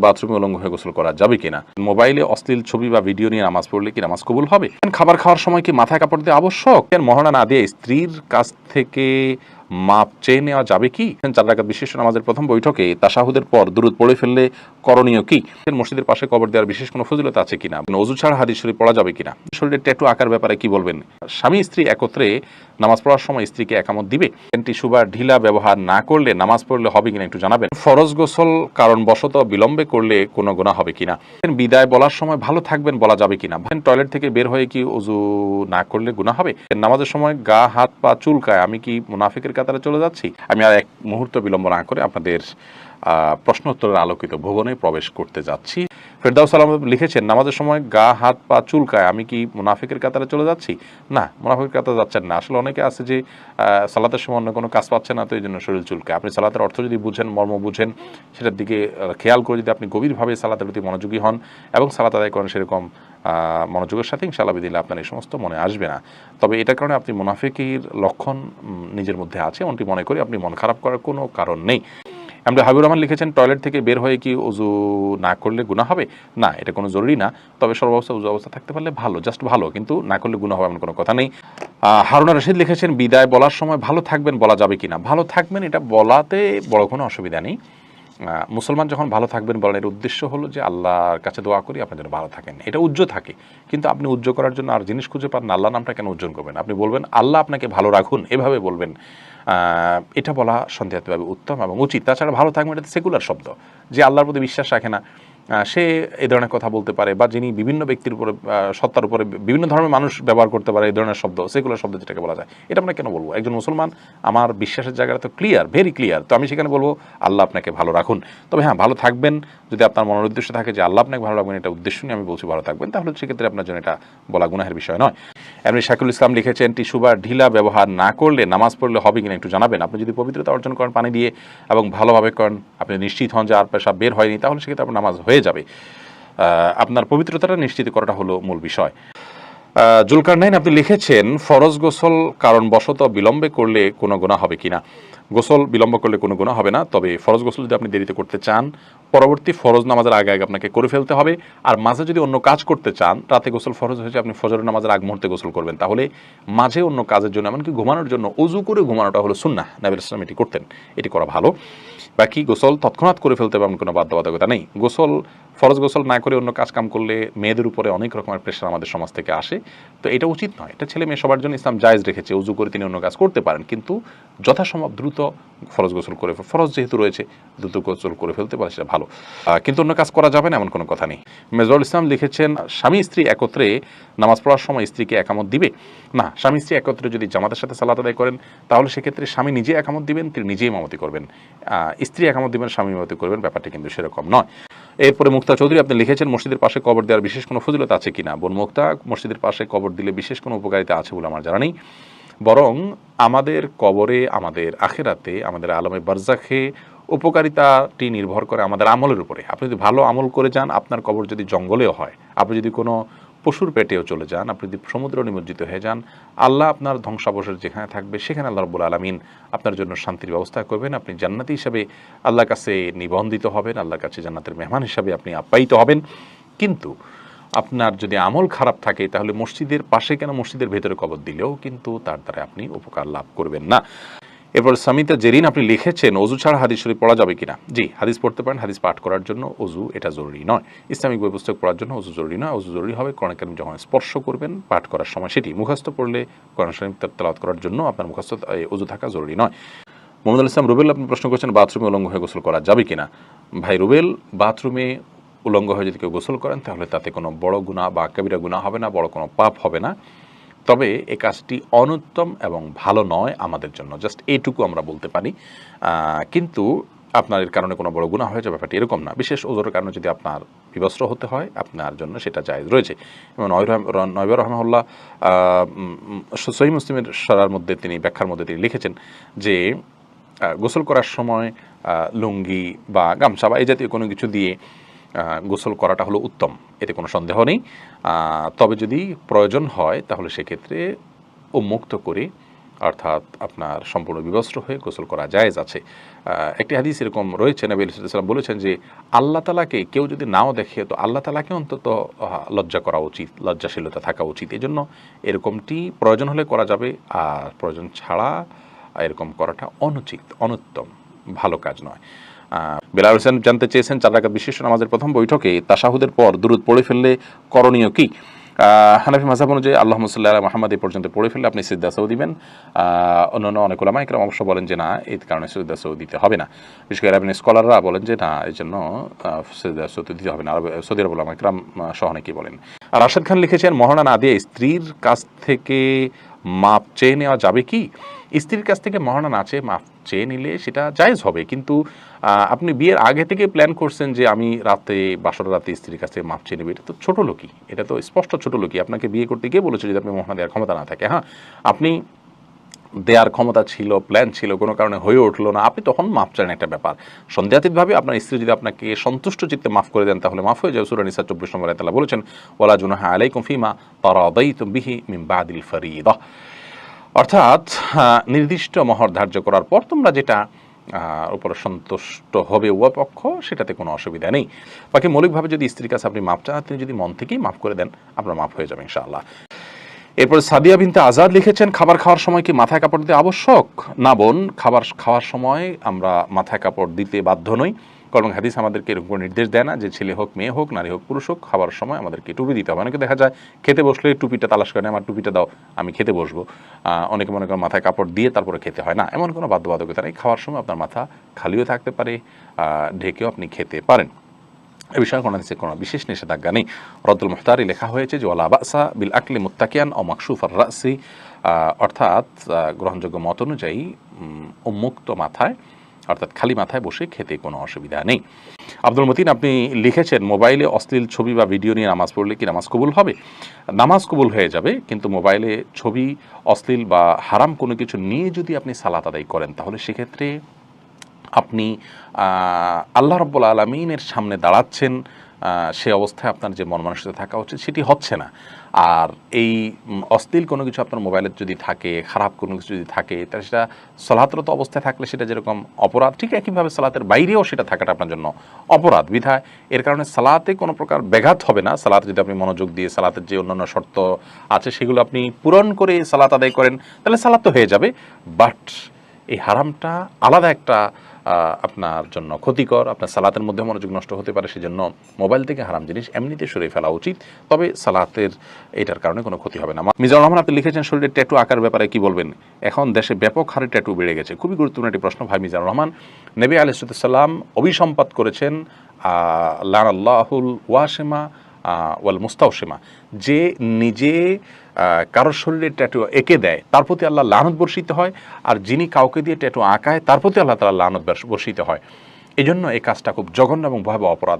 বাথরুমে উলঙ্গ হয়ে গোসল করা যাবে কিনা, মোবাইলে অশ্লীল ছবি বা ভিডিও নিয়ে নামাজ পড়লে কি নামাজ কবুল হবে, খাবার খাওয়ার সময় কি মাথায় কাপড় দেওয়া আবশ্যক, মহড়া না দিয়ে স্ত্রীর কাছ থেকে মাপ চেয়ে নেওয়া যাবে কি, 4 রাকাত বিশিষ্ট নামাজের প্রথম বৈঠকে তাশাহুদের পর দুরূদ পড়ে ফেললে করণীয় কি, মসজিদের পাশে কবর দেওয়ার বিশেষ কোনো ফজিলত আছে কিনা, ওযু ছাড়া হাদিস শরীফ পড়া যাবে কিনা, শরীরে ট্যাটু আঁকার ব্যাপারে কি বলবেন, স্বামী স্ত্রী একত্রে নামাজ পড়ার সময় স্ত্রীকে একামত দিবে, টিস্যু বা ঢিলা ব্যবহার না করলে নামাজ পড়লে হবে কিনা একটু জানাবেন, ফরজ গোসল কারণবশত বিলম্বে করলে কোনো গুনাহ হবে কিনা, বিদায় বলার সময় ভালো থাকবেন বলা যাবে কিনা, টয়লেট থেকে বের হয়ে কি ওযু না করলে গুনাহ হবে, নামাজের সময় গা হাত পা চুলকায় আমি কি মুনাফিকের কাতারে চলে যাচ্ছি। আমি আর এক মুহূর্ত বিলম্ব না করে আপনাদের প্রশ্ন উত্তরের আলোকিত ভুবনে প্রবেশ করতে যাচ্ছি। ফেরদাউস সালাম লিখেছেন, নামাজের সময় গা হাত পা চুলকায় আমি কি মুনাফিকের কাতারে চলে যাচ্ছি। না, মুনাফিকের কাতারে যাচ্ছেন না। আসলে অনেকে আছে যে সালাতের সময় অন্য কোনো কাজ পাচ্ছে না, তো এই জন্য শরীর চুলকায়। আপনি সালাতের অর্থ যদি বুঝেন, মর্ম বুঝেন, সেটার দিকে খেয়াল করে যদি আপনি গভীরভাবে সালাতের প্রতি মনোযোগী হন এবং সালাত আদায় করেন সেরকম মনোযোগের সাথে, ইনশাআল্লাহ দিলে আপনার এই সমস্ত মনে আসবে না। তবে এটার কারণে আপনি মুনাফিকের লক্ষণ নিজের মধ্যে আছে এমনটি মনে করি আপনি মন খারাপ করার কোনো কারণ নেই। আমরা হাবিবুর রহমান লিখেছেন, টয়লেট থেকে বের হয়ে কি ওযু না করলে গুনাহ হবে। না, এটা কোনো জরুরি না, তবে সর্বাবস্থা ওযু অবস্থা থাকতে পারলে ভালো, জাস্ট ভালো, কিন্তু না করলে গুনাহ হবে এমন কোনো কথা নেই। হারুনা রশিদ লিখেছেন, বিদায় বলার সময় ভালো থাকবেন বলা যাবে কিনা। ভালো থাকবেন এটা বলাতে বড় কোনো অসুবিধা নেই। মুসলমান যখন ভালো থাকবেন বলেন, এর উদ্দেশ্য হলো যে আল্লাহর কাছে দোয়া করি আপনার জন্য ভালো থাকেন, এটা উজ্জ্বল থাকে। কিন্তু আপনি উজ্জ্বল করার জন্য আর জিনিস খুঁজে পান না, আল্লাহ নামটা কেন উজ্জ্বল করবেন। আপনি বলবেন আল্লাহ আপনাকে ভালো রাখুন, এভাবে বলবেন। এটা বলা সন্দেহাতীতভাবে উত্তম এবং উচিত। তাছাড়া ভালো থাকবেন এটা সেকুলার শব্দ, যে আল্লাহর প্রতি বিশ্বাস রাখে না সে এই ধরনের কথা বলতে পারে, বা যিনি বিভিন্ন ব্যক্তির উপরে সত্তার উপরে বিভিন্ন ধরনের মানুষ ব্যবহার করতে পারে এই ধরনের শব্দ, সেকুলার শব্দ যেটাকে বলা যায়, এটা আমরা কেন বলবো। একজন মুসলমান, আমার বিশ্বাসের জায়গাটা তো ক্লিয়ার, ভেরি ক্লিয়ার, তো আমি সেখানে বলবো আল্লাহ আপনাকে ভালো রাখুন। তবে হ্যাঁ, ভালো থাকবেন যদি আপনার মনের উদ্দেশ্য থাকে যে আল্লাহ আপনাকে ভালো রাখবেন, এটা উদ্দেশ্য নিয়ে আমি বলছি ভালো থাকবেন, তাহলে সেক্ষেত্রে আপনার জন্য এটা বলা গুনাহের বিষয় নয়। এমনি শাকিল ইসলাম লিখেছেন, টিস্যু বা ঢিলা ব্যবহার না করলে নামাজ পড়লে হবে কিনা একটু জানাবেন। আপনি যদি পবিত্রতা অর্জন করেন পানি দিয়ে এবং ভালোভাবে করেন, আপনি নিশ্চিত হন যে আর পেশাব বের হয়নি, তাহলে সেক্ষেত্রে আপনার নামাজ হয়ে যাবে। আপনার পবিত্রতাটা নিশ্চিত করাটা হলো মূল বিষয়। জুলকারনাইন আপনি লিখেছেন, ফরজ গোসল কারণবশত বিলম্বে করলে কোনো গুনাহ হবে কিনা। গোসল বিলম্ব করলে কোনো গুনাহ হবে না, তবে ফরজ গোসল যদি আপনি দেরিতে করতে চান, পরবর্তী ফরজ নামাজের আগে আগে আপনাকে করে ফেলতে হবে। আর মাঝে যদি অন্য কাজ করতে চান, রাতে গোসল ফরজ হয়েছে, আপনি ফজরের নামাজের আগ মুহূর্তে গোসল করবেন, তাহলে মাঝে অন্য কাজের জন্য, এমনকি ঘুমানোর জন্য ওযু করে ঘুমানোটা হলো সুন্নাহ, নবী সাল্লাল্লাহু আলাইহি ওয়াসাল্লাম এটি করতেন, এটি করা ভালো। বাকি গোসল তৎক্ষণাৎ করে ফেলতে হবে এমন কোনো বাধ্যবাধকতা নেই। গোসল ফরজ গোসল না করে অন্য কাজ কাম করলে মেয়েদের উপরে অনেক রকমের প্রেশার আমাদের সমাজ থেকে আসে, তো এটা উচিত নয়। এটা ছেলে মেয়ে সবার জন্য ইসলাম জায়েজ রেখেছে, উযু করে তিনি অন্য কাজ করতে পারেন, কিন্তু যথাসম্ভব দ্রুত ফরজ গোসল করে, ফরজ যেহেতু রয়েছে দ্রুত গোসল করে ফেলতে পারে, সেটা ভালো। কিন্তু অন্য কাজ করা যাবে না এমন কোনো কথা নেই। মেজরুল ইসলাম লিখেছেন, স্বামী স্ত্রী একত্রে নামাজ পড়ার সময় স্ত্রীকে একামত দিবে। না, স্বামী স্ত্রী একত্রে যদি জামাতের সাথে সালাত আদায় করেন, তাহলে সেক্ষেত্রে স্বামী নিজে একামত দিবেন, তিনি নিজেই ইমামতি করবেন। স্ত্রী একামত দিবেন, স্বামী ইমামতি করবেন, ব্যাপারটা কিন্তু সেরকম নয়। এরপরে মুক্তা চৌধুরী আপনি লিখেছেন, মসজিদের পাশে কবর দেওয়ার বিশেষ কোনো ফজিলত আছে কিনা। বোন মুক্তা, মসজিদের পাশে কবর দিলে বিশেষ কোনো উপকারিতা আছে বলে আমার জানা নেই, বরং আমাদের কবরে, আমাদের আখিরাতে, আমাদের আলমে বারজাখে উপকারিতাটি নির্ভর করে আমাদের আমলের উপরে। আপনি যদি ভালো আমল করে যান, আপনার কবর যদি জঙ্গলেও হয়, আপনি যদি কোনো পশুর পেটেও চলে যান, আপনি যদি সমুদ্র নিমজ্জিত হয়ে যান, আল্লাহ আপনার ধ্বংসাবশেষ যেখানে থাকবে সেখানে আল্লাহ রাব্বুল আলামিন আপনার জন্য শান্তির ব্যবস্থা করবেন। আপনি জান্নাতি হিসাবে আল্লাহর কাছে নিবন্ধিত হবেন, আল্লাহর কাছে জান্নাতের মেহমান হিসাবে আপনি আপ্যায়িত হবেন। কিন্তু আপনার যদি আমল খারাপ থাকে, তাহলে মসজিদের পাশে কেন, মসজিদের ভেতরে কবর দিলেও কিন্তু তার দ্বারা আপনি উপকার লাভ করবেন না। এরপর সামিতা জেরিন আপনি লিখেছেন, ওযু ছাড়া হাদিস শরীফ পড়া যাবে কিনা। জি, হাদিস পড়তে পারেন, হাদিস পাঠ করার জন্য ওযু এটা জরুরি নয়। ইসলামিক বই পুস্তক পড়ার জন্য ওযু জরুরি নয়। ওযু জরুরি হবে কোরআন কারীম যখন স্পর্শ করবেন পাঠ করার সময়, সেটি মুখস্থ পড়লে কোরআন শরীফ তেলাওয়াত করার জন্য আপনার মুখস্থ ওযু থাকা জরুরি নয়। মোহাম্মদ ইসলাম রুবেল আপনি প্রশ্ন করছেন, বাথরুমে উলঙ্গ হয়ে গোসল করা যাবে কিনা। ভাই রুবেল, বাথরুমে উলঙ্গ হয়ে যদি কেউ গোসল করেন, তাহলে তাতে কোনো বড় গুনাহ বা কবিরা গুনাহ হবে না, বড় কোনো পাপ হবে না। তবে এই কাজটি অনুত্তম এবং ভালো নয় আমাদের জন্য, জাস্ট এইটুকু আমরা বলতে পারি। কিন্তু আপনার এর কারণে কোনো বড় গুনাহ হয়ে যাবে ব্যাপারটি এরকম না। বিশেষ ওযরের কারণে যদি আপনার বিবস্ত্র হতে হয়, আপনার জন্য সেটা জায়েজ রয়েছে। এবং নবী রাহিমাহুল্লাহ সহিহ মুসলিমের সরার মধ্যে তিনি ব্যাখ্যার মধ্যে তিনি লিখেছেন যে গোসল করার সময় লুঙ্গি বা গামছা বা এই জাতীয় কোনো কিছু দিয়ে গোসল করাটা হলো উত্তম, এতে কোনো সন্দেহ নেই। তবে যদি প্রয়োজন হয়, তাহলে সেক্ষেত্রে উন্মুক্ত করে অর্থাৎ আপনার সম্পূর্ণ বিবস্ত্র হয়ে গোসল করা জায়েজ আছে। একটি হাদিস এরকম রয়েছে, নবী সাল্লাল্লাহু আলাইহি ওয়াসাল্লাম বলেছেন যে আল্লাহ তাআলাকে কেউ যদি নাও দেখে তো আল্লাহ তাআলাকে অন্তত লজ্জা করা উচিত, লজ্জাশীলতা থাকা উচিত। এজন্য এরকমটি প্রয়োজন হলে করা যাবে, আর প্রয়োজন ছাড়া এরকম করাটা অনুচিত, অনুত্তম, ভালো কাজ নয়। বেলাল হোসেন জানতে চেয়েছেন 4 রাকাত বিশিষ্ট নামাজের প্রথম বৈঠকে তাশাহুদের পর দুরূদ পড়ে ফেললে করণীয় কি? হানাফি মাযহাব অনুযায়ী আল্লাহুম্মা সাল্লি আলা মুহাম্মাদ এই পর্যন্ত পড়ে ফেললে আপনি সিজদা সাউ দিবেন। অন্যান্য অনেক উলামা ইকরাম অবশ্য বলেন যে না, এই কারণে সিজদা সাউ দিতে হবে না। বিশেষ করে আরবি স্কলাররা বলেন যে না, এই জন্য সিজদা সাউ দিতে হবে না। সৌদি আরব উলামা ইকরাম সহ অনেকেই বলেন। আর রাশেদ খান লিখেছেন মহারণা না দিয়ে স্ত্রীর কাছ থেকে মাপ চেয়ে নেওয়া যাবে কি? স্ত্রীর কাছ থেকে মহারণা না চেয়ে মাপ চেয়ে নিলে সেটা জায়েজ হবে, কিন্তু আপনি বিয়ের আগে থেকে প্ল্যান করছেন যে আমি রাতে বাসর রাতে স্ত্রীর কাছ থেকে মাপ চেয়ে নেবে, এটা তো ছোট লোকই, এটা তো স্পষ্ট ছোট লোকই। আপনাকে বিয়ে করতে গিয়ে বলেছে যদি আপনি মহারণা দেওয়ার ক্ষমতা না থাকে, হ্যাঁ আপনি দেওয়ার ক্ষমতা ছিল, প্ল্যান ছিল, কোনো কারণে হয়ে উঠলো না, আপনি তখন মাফ চান, একটা ব্যাপার। সন্দেহাতীতভাবে আপনার স্ত্রী যদি আপনাকে সন্তুষ্ট চিত্তে মাফ করে দেন তাহলে মাফ হয়ে যাবে। সূরা নিসা 24 নম্বর আয়াতে আল্লাহ বলেছেন ওয়ালা জুনাহা আলাইকুম ফিমা তারাদাইতুম বিহি মিন বাদিল ফরিদা, অর্থাৎ নির্দিষ্ট মহর ধার্য করার পর তোমরা যেটা উপরে সন্তুষ্ট হবে উভয় পক্ষ, সেটাতে কোনো অসুবিধা নেই। বাকি মৌলিকভাবে যদি স্ত্রীর কাছে আপনি মাপ চান, তিনি যদি মন থেকেই মাফ করে দেন আপনার মাফ হয়ে যাবে ইনশাআল্লাহ। এরপর সাদিয়া বিনতে আজাদ লিখেছেন খাবার খাওয়ার সময় কি মাথায় কাপড় দিতে আবশ্যক? না বোন, খাবার খাওয়ার সময় আমরা মাথায় কাপড় দিতে বাধ্য নই, কারণ হাদিস আমাদেরকে এরকম নির্দেশ দেয় না যে ছেলে হোক, মেয়ে হোক, নারী হোক, পুরুষ হোক, খাবার সময় আমাদেরকে টুপি দিতে হবে। অনেকে দেখা যায় খেতে বসলে টুপিটা তালাশ করে, আমার টুপিটা দাও আমি খেতে বসবো। অনেকে মনে করেন মাথায় কাপড় দিয়ে তারপরে খেতে হয় না, এমন কোনো বাধ্যবাধকতা নেই। খাওয়ার সময় আপনার মাথা খালিও থাকতে পারে, ঢেকেও আপনি খেতে পারেন, এ বিষয়ে কোনো বিশেষ নিষেধাজ্ঞা নেই। রদ্দুল মুখতারি লেখা হয়েছে যে ওয়ালা বাসা বিল আকলি মুত্তাকিয়ান ও মাকসুফার রাসি, অর্থাৎ গ্রহণযোগ্য মত অনুযায়ী উন্মুক্ত মাথায় অর্থাৎ খালি মাথায় বসে খেতে কোনো অসুবিধা নেই। আব্দুল মতিন আপনি লিখেছেন মোবাইলে অশ্লীল ছবি বা ভিডিও নিয়ে নামাজ পড়লে কি নামাজ কবুল হবে? নামাজ কবুল হয়ে যাবে, কিন্তু মোবাইলে ছবি, অশ্লীল বা হারাম কোনো কিছু নিয়ে যদি আপনি সালাত আদায় করেন তাহলে সেক্ষেত্রে আপনি আল্লাহ রাব্বুল আলামিনের সামনে দাঁড়াচ্ছেন, সে অবস্থায় আপনার যে মন মানসিকতা থাকা উচিত সেটি হচ্ছে না। আর এই অশ্লীল কোনো কিছু আপনার মোবাইলে যদি থাকে, খারাপ কোনো কিছু যদি থাকে, তাহলে সেটা সালাতরত অবস্থায় থাকলে সেটা যেরকম অপরাধ, ঠিক একইভাবে সালাতের বাইরেও সেটা থাকাটা আপনার জন্য অপরাধ। বিধায় এর কারণে সালাতে কোনো প্রকার ব্যাঘাত হবে না। সালাতে যদি আপনি মনোযোগ দিয়ে সালাতের যে অন্যান্য শর্ত আছে সেগুলো আপনি পূরণ করে সালাত আদায় করেন তাহলে সালাত তো হয়ে যাবে, বাট এই হারামটা আলাদা একটা আপনার জন্য ক্ষতিকর, আপনার সালাতের মধ্যে মনোযোগ নষ্ট হতে পারে। সেজন্য মোবাইল থেকে হারাম জিনিস এমনিতে সরিয়ে ফেলা উচিত, তবে সালাতের এটার কারণে কোনো ক্ষতি হবে না। মিজানুর রহমান আপনি লিখেছেন শরীরে ট্যাটু আঁকার ব্যাপারে কি বলবেন? এখন দেশে ব্যাপক হারে ট্যাটু বেড়ে গেছে। খুবই গুরুত্বপূর্ণ একটি প্রশ্ন ভাই মিজানুর রহমান। নবী আলাইহিস সালাম অভিসম্পাত করেছেন লানাল্লাহুল ওয়াশিমা ওয়াল মুস্তাওশিমা, যে নিজে কারোর শরীরে ট্যাটু এঁকে দেয় তার প্রতি আল্লাহ লানত বর্ষিত হয়, আর যিনি কাউকে দিয়ে ট্যাটু আঁকায় তার প্রতি আল্লাহ তাআলা লানত বর্ষিত হয়। এই জন্য এই কাজটা খুব জঘন্য এবং ভয়াবহ অপরাধ।